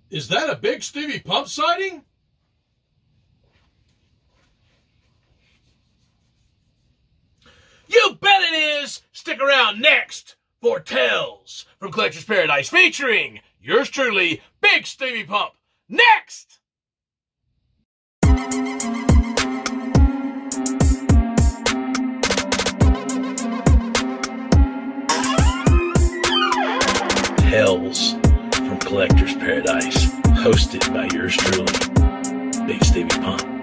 Is that a Bigsteviepump sighting? You bet it is! Stick around next for Tales from Collector's Paradise featuring yours truly, Bigsteviepump. Next! Tales from Collector's Paradise, hosted by yours truly, Bigsteviepump.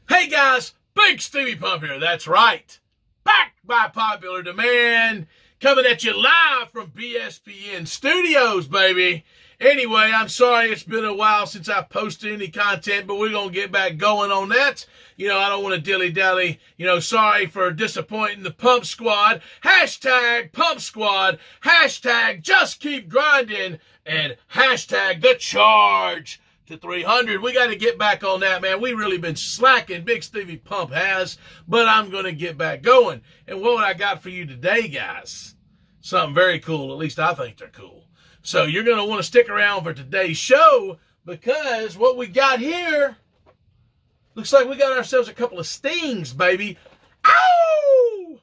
Hey guys, Bigsteviepump here, that's right. Back by popular demand, coming at you live from BSPN Studios, baby. Anyway, I'm sorry it's been a while since I've posted any content, but we're going to get back going on that. You know, I don't want to dilly-dally. You know, sorry for disappointing the Pump Squad. Hashtag Pump Squad. Hashtag Just Keep Grinding. And hashtag The Charge to 300. We got to get back on that, man. We really been slacking. Bigsteviepump has, but I'm going to get back going. And what I got for you today, guys? Something very cool. At least I think they're cool. So you're going to want to stick around for today's show because what we got here looks like we got ourselves a couple of Stings, baby. Ow!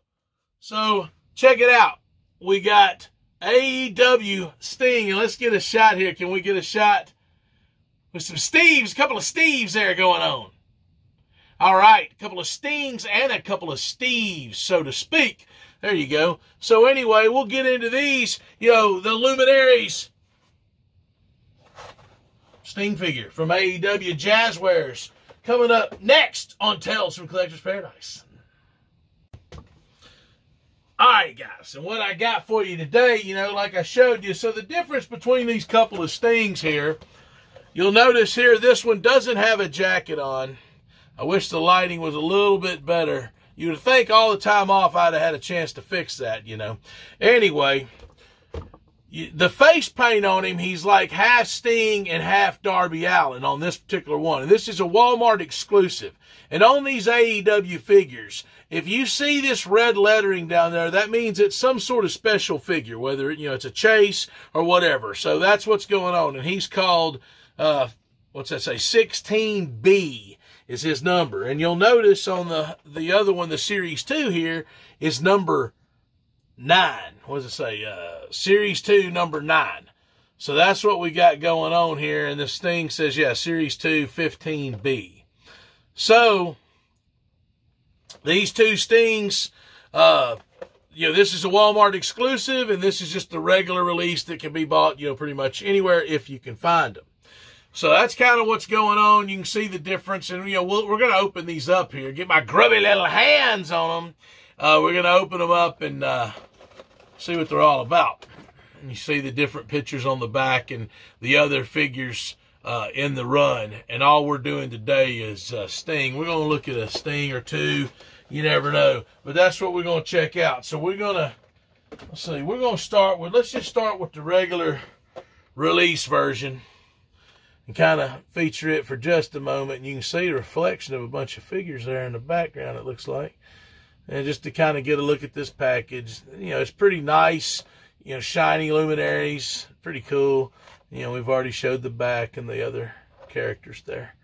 So check it out. We got AEW Sting. And let's get a shot here. Can we get a shot with some Steves? A couple of Steves there going on. All right. A couple of Stings and a couple of Steves, so to speak. There you go. So anyway, we'll get into these. You know, the Luminaries Sting figure from AEW Jazwares coming up next on Tales from Collector's Paradise. All right, guys. And what I got for you today, you know, like I showed you. So the difference between these couple of Stings here, you'll notice here this one doesn't have a jacket on. I wish the lighting was a little bit better. You would think all the time off I'd have had a chance to fix that, you know. Anyway, the face paint on him, he's like half Sting and half Darby Allin on this particular one. And this is a Walmart exclusive. And on these AEW figures, if you see this red lettering down there, that means it's some sort of special figure, whether you know it's a chase or whatever. So that's what's going on. And he's called, what's that say, 16B. Is his number. And you'll notice on the other one, the Series 2 here, is number 9. What does it say? Series 2, number 9. So that's what we got going on here. And this thing says, yeah, Series 2, 15B. So, these two Stings, you know, this is a Walmart exclusive, and this is just the regular release that can be bought, you know, pretty much anywhere if you can find them. So that's kind of what's going on. You can see the difference. And, you know, we're going to open these up here. Get my grubby little hands on them. We're going to open them up and see what they're all about. And you see the different pictures on the back and the other figures in the run. And all we're doing today is Sting. We're going to look at a Sting or two. You never know. But that's what we're going to check out. So we're going to, let's see, we're going to start with, let's just start with the regular release version. And kind of feature it for just a moment. And you can see a reflection of a bunch of figures there in the background, it looks like. And just to kind of get a look at this package. You know, it's pretty nice. You know, shiny luminaries. Pretty cool. You know, we've already showed the back and the other characters there.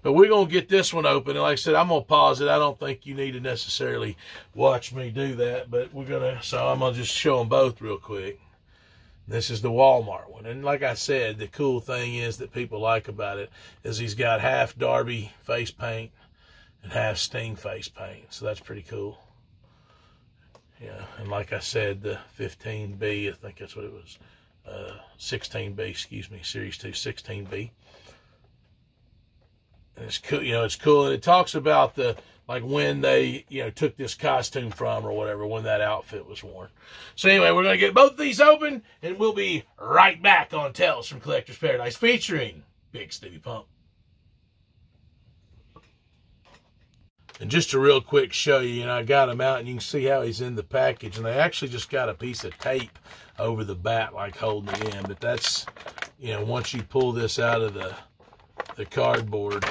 But we're going to get this one open. And like I said, I'm going to pause it. I don't think you need to necessarily watch me do that. But we're going to, so I'm going to just show them both real quick. This is the Walmart one. And like I said, the cool thing is that people like about it is he's got half Darby face paint and half Sting face paint. So that's pretty cool. Yeah, and like I said, the 15B, I think that's what it was. 16B, excuse me, Series 2, 16B. And it's cool, you know, it's cool. And it talks about the, like when they, you know, took this costume from or whatever, when that outfit was worn. So anyway, we're going to get both of these open, and we'll be right back on Tales from Collector's Paradise featuring Bigsteviepump. And just a real quick show you, you know, I got him out, and you can see how he's in the package. And they actually just got a piece of tape over the back, like holding it in. But that's, you know, once you pull this out of the cardboard,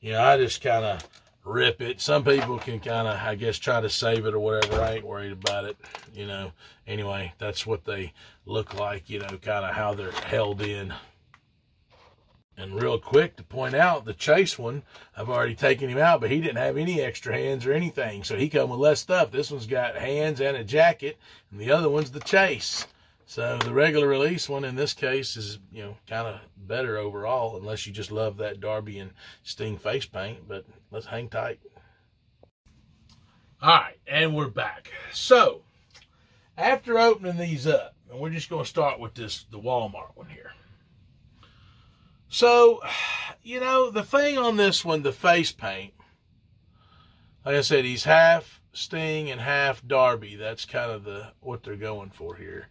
you know, I just kind of rip it. Some people can kind of, I guess, try to save it or whatever. I ain't worried about it, you know. Anyway, that's what they look like, you know, kind of how they're held in. And real quick to point out, the Chase one, I've already taken him out, but he didn't have any extra hands or anything, so he come with less stuff. This one's got hands and a jacket, and the other one's the Chase. So the regular release one in this case is, you know, kind of better overall, unless you just love that Darby and Sting face paint, but let's hang tight. All right, and we're back. So after opening these up, and we're just going to start with the Walmart one here. So, you know, the thing on this one, the face paint, like I said, he's half Sting and half Darby. That's kind of what they're going for here.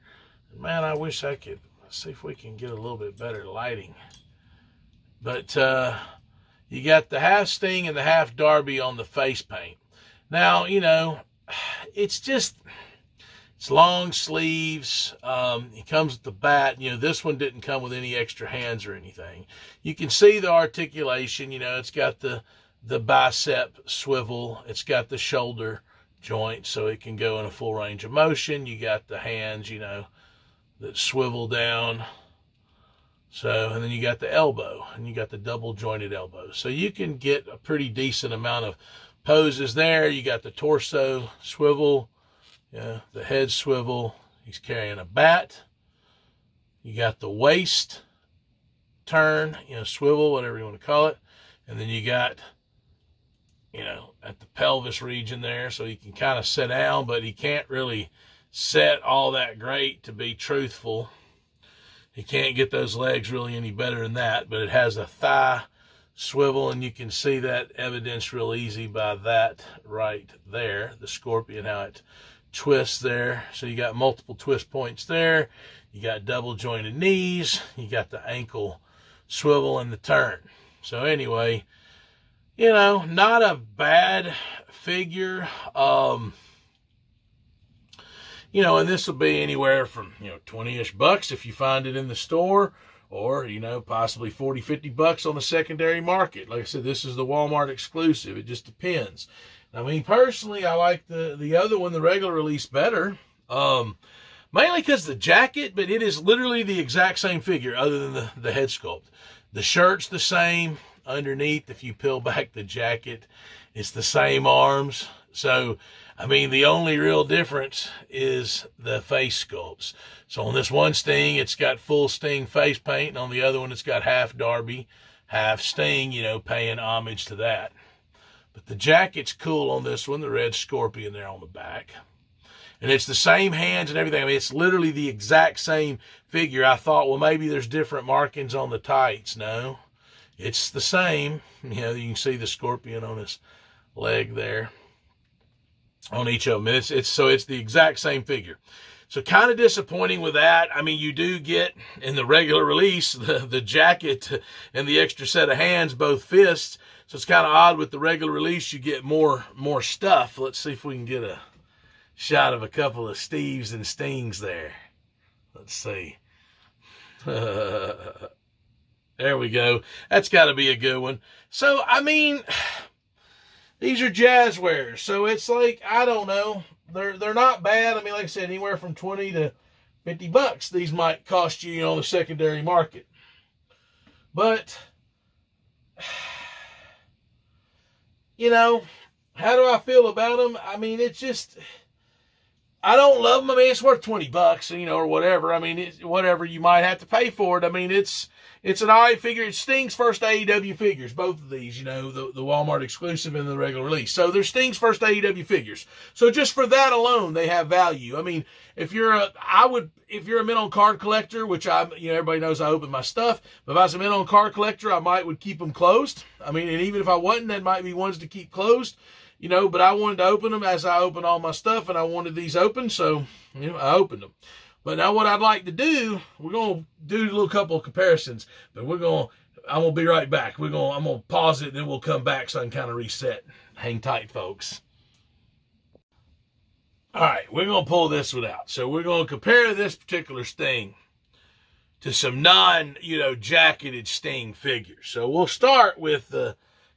Man, I wish I could see if we can get a little bit better lighting. But you got the half Sting and the half Darby on the face paint. Now, you know, it's long sleeves. He comes with the bat. You know, this one didn't come with any extra hands or anything. You can see the articulation. You know, it's got the bicep swivel. It's got the shoulder joint, so it can go in a full range of motion. You got the hands, you know, that swivel down. So, and then you got the elbow, and you got the double jointed elbow. So you can get a pretty decent amount of poses there. You got the torso swivel. Yeah, the head swivel. He's carrying a bat. You got the waist turn, you know, swivel, whatever you want to call it. And then you got, you know, at the pelvis region there, so he can kind of sit down, but he can't really set all that great to be truthful. He can't get those legs really any better than that, but it has a thigh swivel, and you can see that evidenced real easy by that right there, the scorpion, how it twists there. So you got multiple twist points there. You got double jointed knees. You got the ankle swivel and the turn. So anyway, you know, not a bad figure. You know, and this will be anywhere from, you know, 20-ish bucks if you find it in the store, or, you know, possibly 40, 50 bucks on the secondary market. Like I said, this is the Walmart exclusive. It just depends. I mean, personally, I like the other one, the regular release, better. Mainly because the jacket, but it is literally the exact same figure other than the head sculpt. The shirt's the same underneath. If you peel back the jacket, it's the same arms. So, I mean, the only real difference is the face sculpts. So on this one Sting, it's got full Sting face paint, and on the other one, it's got half Darby, half Sting, you know, paying homage to that. But the jacket's cool on this one, the red scorpion there on the back. And it's the same hands and everything. I mean, it's literally the exact same figure. I thought, well, maybe there's different markings on the tights. No, it's the same. You know, you can see the scorpion on his leg there on each of them. And it's the exact same figure. So kind of disappointing with that. I mean, you do get in the regular release the jacket and the extra set of hands, both fists. So it's kind of odd with the regular release, you get more stuff. Let's see if we can get a shot of a couple of Steves and Stings there. Let's see. There we go. That's got to be a good one. So, I mean, these are Jazwares. So it's like, I don't know. They're not bad. I mean, like I said, anywhere from 20 to 50 bucks. These might cost you, you know, on the secondary market. But, you know, how do I feel about them? I mean, it's just, I don't love them. I mean, it's worth 20 bucks, you know, or whatever. I mean, whatever you might have to pay for it. I mean, it's an alright figure. It's Sting's first AEW figures, both of these, you know, the Walmart exclusive and the regular release. So they're Sting's first AEW figures. So just for that alone, they have value. I mean, if you're a mint on card collector, which everybody knows I open my stuff, but if I was a mint on card collector, I would keep them closed. I mean, and even if I wasn't, that might be ones to keep closed, you know, but I wanted to open them as I open all my stuff, and I wanted these open, so, you know, I opened them. But now what I'd like to do, we're going to do a little couple of comparisons, but I'm going to be right back. I'm going to pause it, and then we'll come back so I can kind of reset. Hang tight, folks. All right, we're going to pull this one out. So we're going to compare this particular Sting to some jacketed Sting figures. So we'll start with the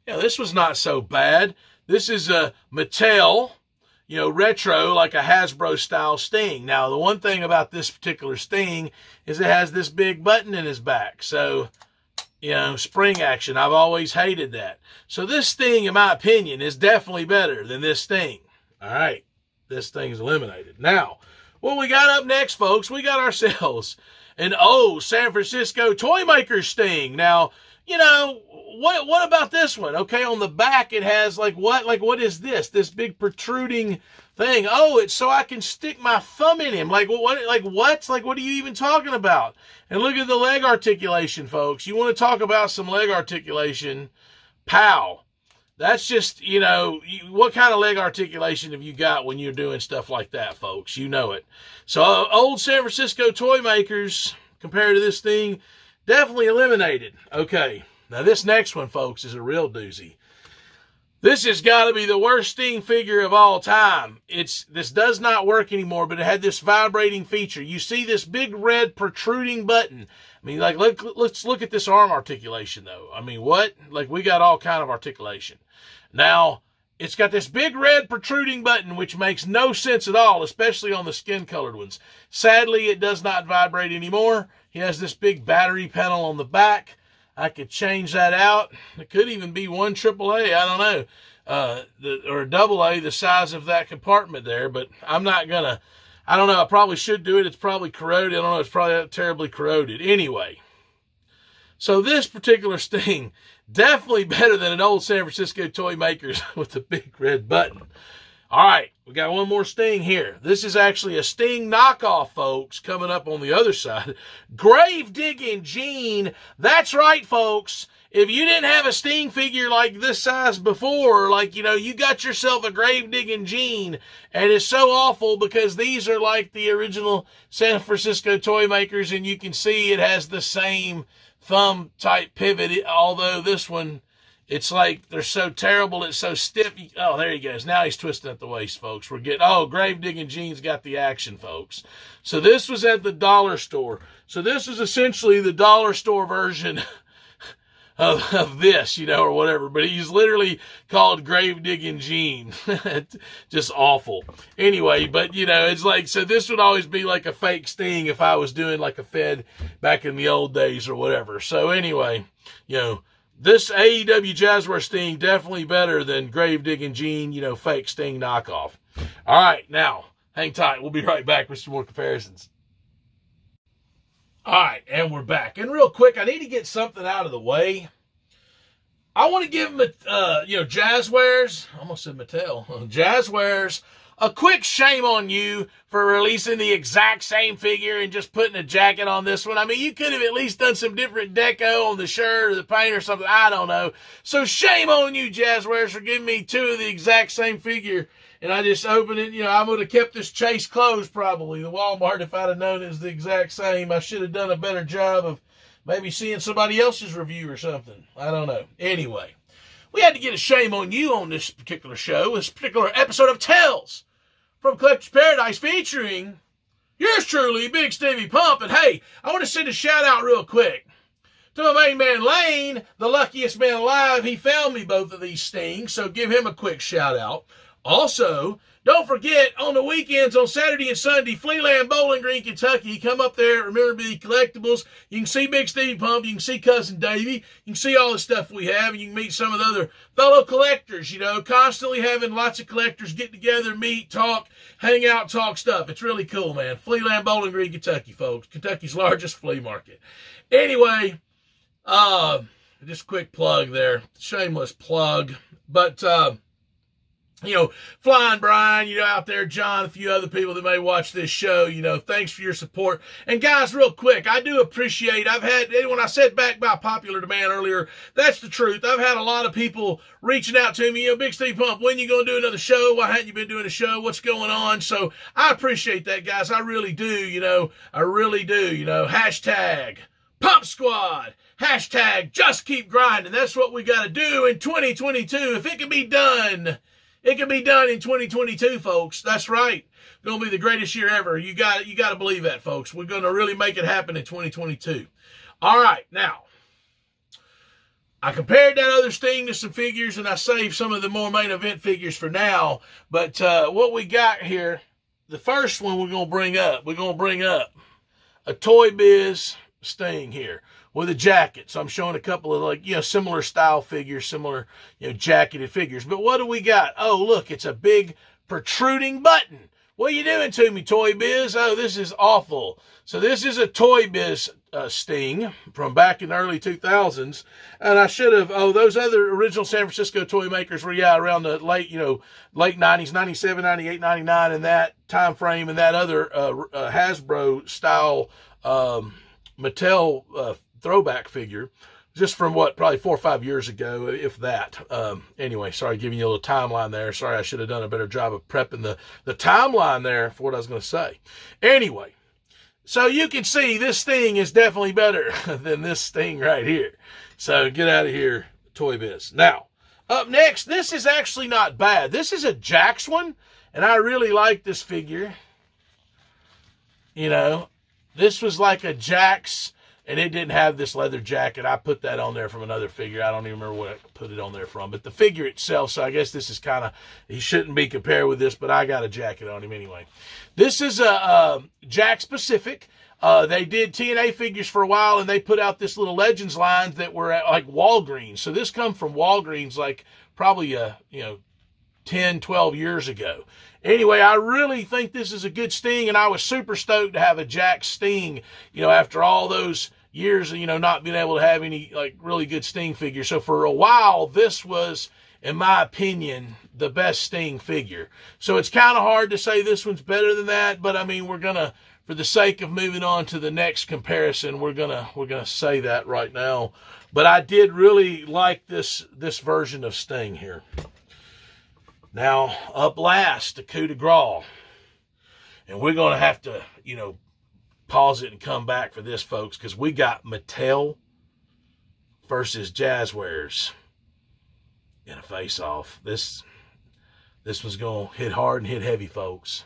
Yeah, this was not so bad. This is a Mattel, retro, like a Hasbro style Sting. Now, the one thing about this particular Sting is it has this big button in his back. So, spring action. I've always hated that. So this Sting, in my opinion, is definitely better than this Sting. All right. This thing's eliminated. Now, what we got up next, folks, we got ourselves an old San Francisco toy maker Sting. Now, what about this one? Okay, on the back it has what is this? This big protruding thing. Oh, it's so I can stick my thumb in him. What? What are you even talking about? And look at the leg articulation, folks. You want to talk about some leg articulation? Pow. That's just, what kind of leg articulation have you got when you're doing stuff like that, folks? You know it. So, old San Francisco toy makers, compared to this thing, definitely eliminated. Okay, now this next one, folks, is a real doozy. This has got to be the worst Sting figure of all time. This does not work anymore, but it had this vibrating feature. You see this big red protruding button. I mean, let's look at this arm articulation, though. I mean, what? We got all kind of articulation. Now, it's got this big red protruding button, which makes no sense at all, especially on the skin-colored ones. Sadly, it does not vibrate anymore. He has this big battery panel on the back. I could change that out. It could even be one AAA. I don't know. Or a AA, the size of that compartment there. But I'm not going to. I don't know. I probably should do it. It's probably corroded. I don't know. It's probably terribly corroded. Anyway. So this particular Sting, definitely better than an old San Francisco toy makers with the big red button. All right, we got one more Sting here. This is actually a Sting knockoff, folks, coming up on the other side. Grave Digging Gene. That's right, folks. If you didn't have a Sting figure like this size before, you got yourself a Grave Digging Gene, and it's so awful because these are like the original San Francisco toy makers, and you can see it has the same thumb type pivot, although this one, it's like they're so terrible, it's so stiff. Oh, there he goes. Now he's twisting at the waist, folks. We're getting, Grave Digging Gene's got the action, folks. So this was at the dollar store. So this is essentially the dollar store version of this, or whatever. But he's literally called Grave Digging Gene. Just awful. Anyway, but, it's so this would always be like a fake Sting if I was doing like a Fed back in the old days or whatever. So anyway, this AEW Jazwares Sting definitely better than Grave Digging Gene, fake Sting knockoff. All right, now, hang tight. We'll be right back with some more comparisons. All right, and we're back. And real quick, I need to get something out of the way. I want to give Jazwares, I almost said Mattel, Jazwares, a quick shame on you for releasing the exact same figure and just putting a jacket on this one. I mean, you could have at least done some different deco on the shirt or the paint or something. I don't know. So shame on you, Jazwares, for giving me two of the exact same figure. And I just opened it. I would have kept this chase closed probably, the Walmart, if I'd have known it was the exact same. I should have done a better job of maybe seeing somebody else's review or something. I don't know. Anyway, we had to get a shame on you on this particular show, this particular episode of Tales from Collector's Paradise, featuring yours truly, Big Steviepump. And hey, I want to send a shout out real quick to my main man Lane, the luckiest man alive. He found me both of these Stings, so give him a quick shout out. Also, don't forget, on the weekends, on Saturday and Sunday, Flealand, Bowling Green, Kentucky. Come up there. Remember to be collectibles. You can see Big Steviepump. You can see Cousin Davey. You can see all the stuff we have. And you can meet some of the other fellow collectors, constantly having lots of collectors get together, meet, talk, hang out, talk stuff. It's really cool, man. Flealand, Bowling Green, Kentucky, folks. Kentucky's largest flea market. Anyway, just a quick plug there. Shameless plug. But, Flying Brian, out there, John, a few other people that may watch this show, thanks for your support. And guys, real quick, I do appreciate, when I said back by popular demand earlier, that's the truth. I've had a lot of people reaching out to me, Big Steviepump, when you going to do another show? Why hadn't you been doing a show? What's going on? So I appreciate that, guys. I really do, I really do, hashtag Pump Squad. Hashtag just keep grinding. That's what we got to do in 2022. If it can be done, it can be done in 2022, folks. That's right. Going to be the greatest year ever. You got to believe that, folks. We're going to really make it happen in 2022. All right, now, I compared that other Sting to some figures, and I saved some of the more main event figures for now. But what we got here, the first one we're going to bring up a Toybiz Sting here with a jacket. So I'm showing a couple of, like, similar style figures, similar, jacketed figures. But what do we got? Oh, look, it's a big protruding button. What are you doing to me, Toybiz? Oh, this is awful. So this is a Toybiz Sting from back in the early 2000s. And I should have, those other original San Francisco toy makers were, around the late 90s, 97, 98, 99, in that time frame, and that other Hasbro style Mattel throwback figure. Just from probably 4 or 5 years ago, if that. Anyway, sorry, giving you a little timeline there. Sorry, I should have done a better job of prepping the timeline there for what I was going to say. Anyway, so you can see this Sting is definitely better than this Sting right here. So get out of here, Toybiz. Now, up next, this is actually not bad. This is a Jakks one, and I really like this figure. This was like a Jakks. And it didn't have this leather jacket. I put that on there from another figure. I don't even remember what I put it on there from. But the figure itself, so I guess this is kind of, he shouldn't be compared with this, but I got a jacket on him anyway. This is a Jakks Pacific. They did TNA figures for a while, and they put out this little Legends lines that were at, like, Walgreens. So this come from Walgreens, like, probably, 10, 12 years ago. Anyway, I really think this is a good Sting, and I was super stoked to have a Jakks Sting, after all those years of, not being able to have any, like, really good Sting figures. So for a while, this was, in my opinion, the best Sting figure. So it's kind of hard to say this one's better than that, but I mean, we're gonna, for the sake of moving on to the next comparison, we're gonna say that right now. But I did really like this version of Sting here. Now, up last, the coup de grace. And we're going to have to, pause it and come back for this, folks, because we got Mattel versus Jazwares in a face-off. This one's going to hit hard and hit heavy, folks.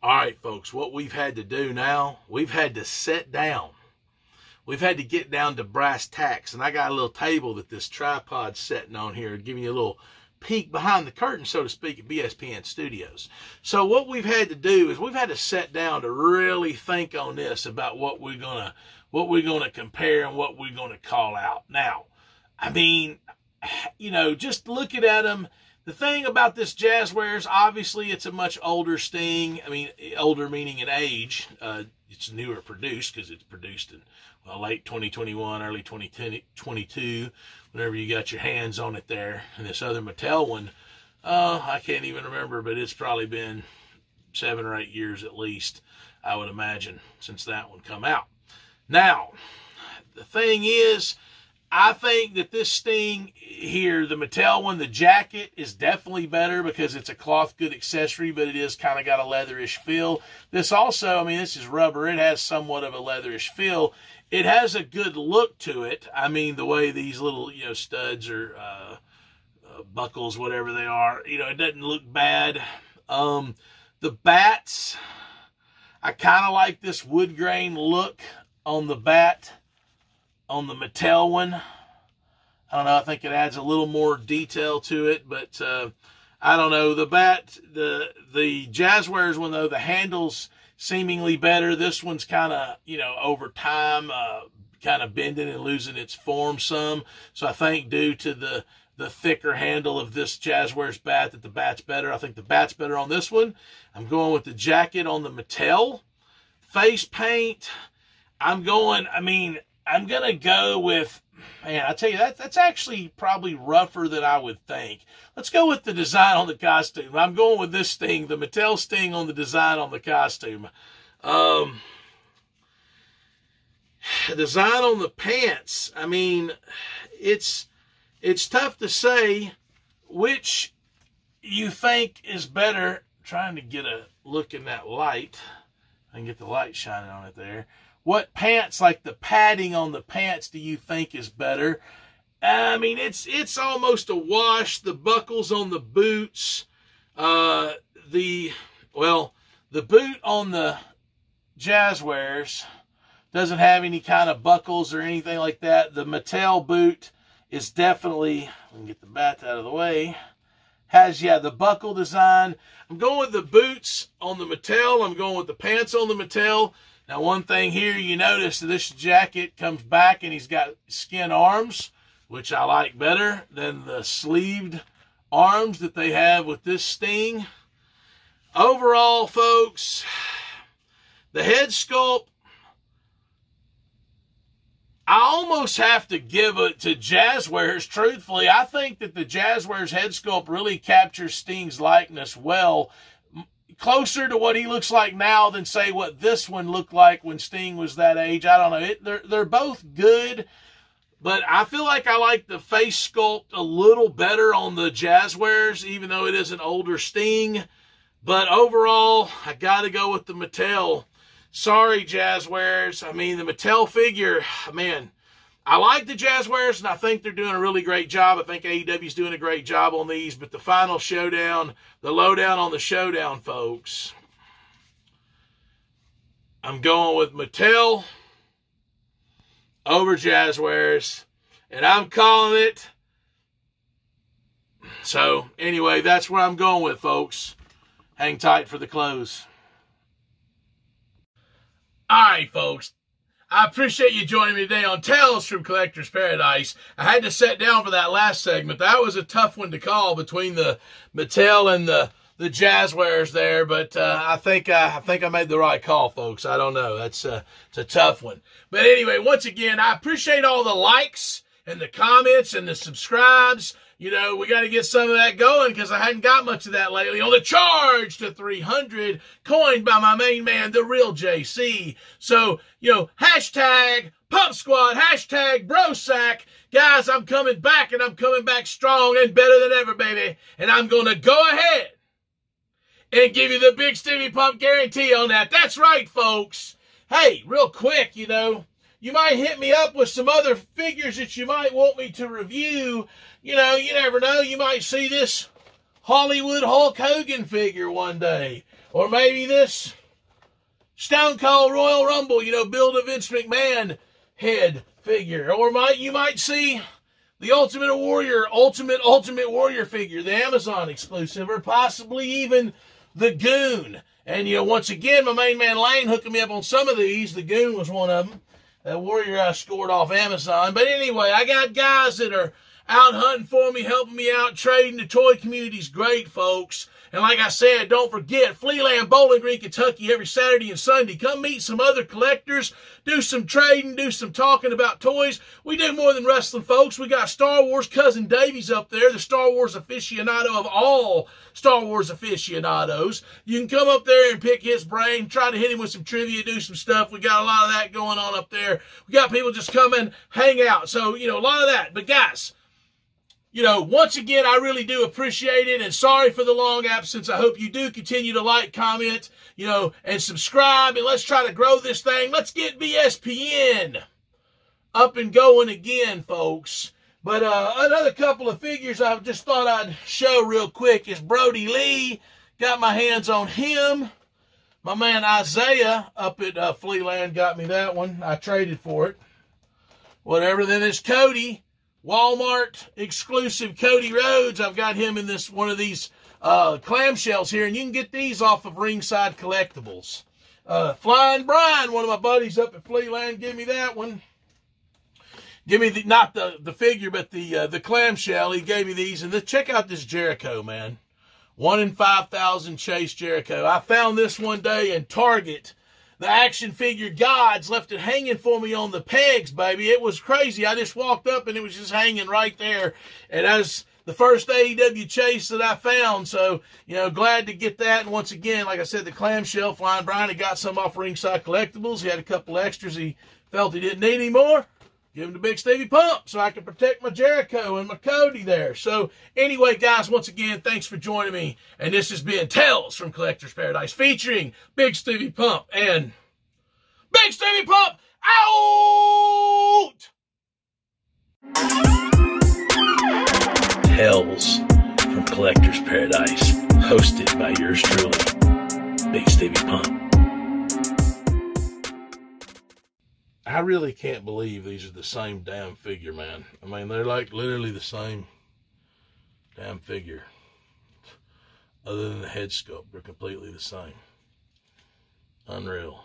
All right, folks, what we've had to do now, we've had to sit down. We've had to get down to brass tacks, and I got a little table that this tripod's sitting on here, giving you a little peek behind the curtain, so to speak, at BSPN Studios. So what we've had to do is we've had to sit down to really think on this about what we're gonna compare and what we're gonna call out. Now, I mean, just looking at them, the thing about this Jazwares, obviously, it's a much older Sting. I mean, older meaning in age. It's newer produced because it's produced in late 2021, early 2022, whenever you got your hands on it there. And this other Mattel one, I can't even remember, but it's probably been 7 or 8 years at least, I would imagine, since that one come out. Now, the thing is, I think that this Sting here, the Mattel one, the jacket is definitely better because it's a cloth good accessory, but it is kind of got a leatherish feel. This also, I mean, this is rubber. It has somewhat of a leatherish feel. It has a good look to it. I mean, the way these little, studs or buckles, whatever they are, it doesn't look bad. The bats, I kind of like this wood grain look on the bat. On the Mattel one, I don't know, I think it adds a little more detail to it, but I don't know. The Jazwares one, though, the handle's seemingly better. This one's kind of, over time, kind of bending and losing its form some. So I think due to the thicker handle of this Jazwares bat, that the bat's better. I think the bat's better on this one. I'm going with the jacket on the Mattel. Face paint, I'm going to go with, man, I tell you, that's actually probably rougher than I would think. Let's go with the design on the costume. I'm going with this Sting, the Mattel Sting on the design on the costume. Design on the pants, I mean, it's tough to say which you think is better. I'm trying to get a look in that light. I can get the light shining on it there. What pants, like the padding on the pants, do you think is better? I mean, it's almost a wash. The buckles on the boots, the boot on the Jazwares Doesn't have any kind of buckles or anything like that. The Mattel boot is definitely, let me get the bat out of the way, has, yeah, the buckle design. I'm going with the boots on the Mattel. I'm going with the pants on the Mattel. Now, one thing here, you notice that this jacket comes back and he's got skin arms, which I like better than the sleeved arms that they have with this Sting. Overall, folks, the head sculpt, I almost have to give it to Jazwares. Truthfully, I think that the Jazwares head sculpt really captures Sting's likeness well, closer to what he looks like now than, say, what this one looked like when Sting was that age. I don't know. They're both good, but I feel like I like the face sculpt a little better on the Jazwares, even though it is an older Sting. But overall, I got to go with the Mattel. Sorry, Jazwares. I mean, the Mattel figure, man, I like the Jazwares, and I think they're doing a really great job. I think AEW's doing a great job on these, but the final showdown, the lowdown on the showdown, folks, I'm going with Mattel over Jazwares, and I'm calling it. So, anyway, that's where I'm going with, folks. Hang tight for the close. All right, folks. I appreciate you joining me today on Tales from Collector's Paradise. I had to sit down for that last segment. That was a tough one to call between the Mattel and the Jazwares there, but I think I made the right call, folks. I don't know. It's a tough one. But anyway, once again, I appreciate all the likes and the comments and the subscribes. You know, we got to get some of that going because I hadn't got much of that lately. On the charge to 300, coined by my main man, the real JC. So, you know, hashtag Pump Squad, hashtag BroSack. Guys, I'm coming back, and I'm coming back strong and better than ever, baby. And I'm going to go ahead and give you the Bigsteviepump guarantee on that. That's right, folks. Hey, real quick, you know, you might hit me up with some other figures that you might want me to review. You know, you never know. You might see this Hollywood Hulk Hogan figure one day. Or maybe this Stone Cold Royal Rumble, you know, build a Vince McMahon head figure. Or you might see the Ultimate Warrior figure, the Amazon exclusive, or possibly even the Goon. And, you know, once again, my main man Lane hooking me up on some of these. The Goon was one of them. That Warrior I scored off Amazon. But anyway, I got guys that are out hunting for me, helping me out, trading. The toy community's great, folks. And like I said, don't forget, Flealand Bowling Green, Kentucky, every Saturday and Sunday. Come meet some other collectors, do some trading, do some talking about toys. We do more than wrestling, folks. We got Star Wars Cousin Davies up there, the Star Wars aficionado of all Star Wars aficionados. You can come up there and pick his brain, try to hit him with some trivia, do some stuff. We got a lot of that going on up there. We got people just come and hang out. So, you know, a lot of that. But guys, you know, once again, I really do appreciate it, and sorry for the long absence. I hope you do continue to like, comment, you know, and subscribe, and let's try to grow this thing. Let's get BSPN up and going again, folks. But another couple of figures I just thought I'd show real quick is Brody Lee. Got my hands on him. My man Isaiah up at Flealand got me that one. I traded for it. Whatever. Then there's Cody. Walmart exclusive Cody Rhodes. I've got him in this one of these clamshells here, and you can get these off of Ringside Collectibles. Flying Brian, one of my buddies up at Flealand, give me that one. Give me not the figure, but the clamshell. He gave me these, and check out this Jericho, man. 1 in 5,000 Chase Jericho. I found this one day in Target. The action figure gods left it hanging for me on the pegs, baby. It was crazy. I just walked up and it was just hanging right there. And that was the first AEW Chase that I found. So, you know, glad to get that. And once again, like I said, the clamshell, Flying Brian, he got some off Ringside Collectibles. He had a couple extras he felt he didn't need anymore. Give him the Bigsteviepump so I can protect my Jericho and my Cody there. So, anyway, guys, once again, thanks for joining me. And this has been Tales from Collector's Paradise featuring Bigsteviepump and Bigsteviepump out! Tales from Collector's Paradise, hosted by yours truly, Bigsteviepump. I really can't believe these are the same damn figure, man. I mean, they're like literally the same damn figure. Other than the head sculpt, they're completely the same. Unreal.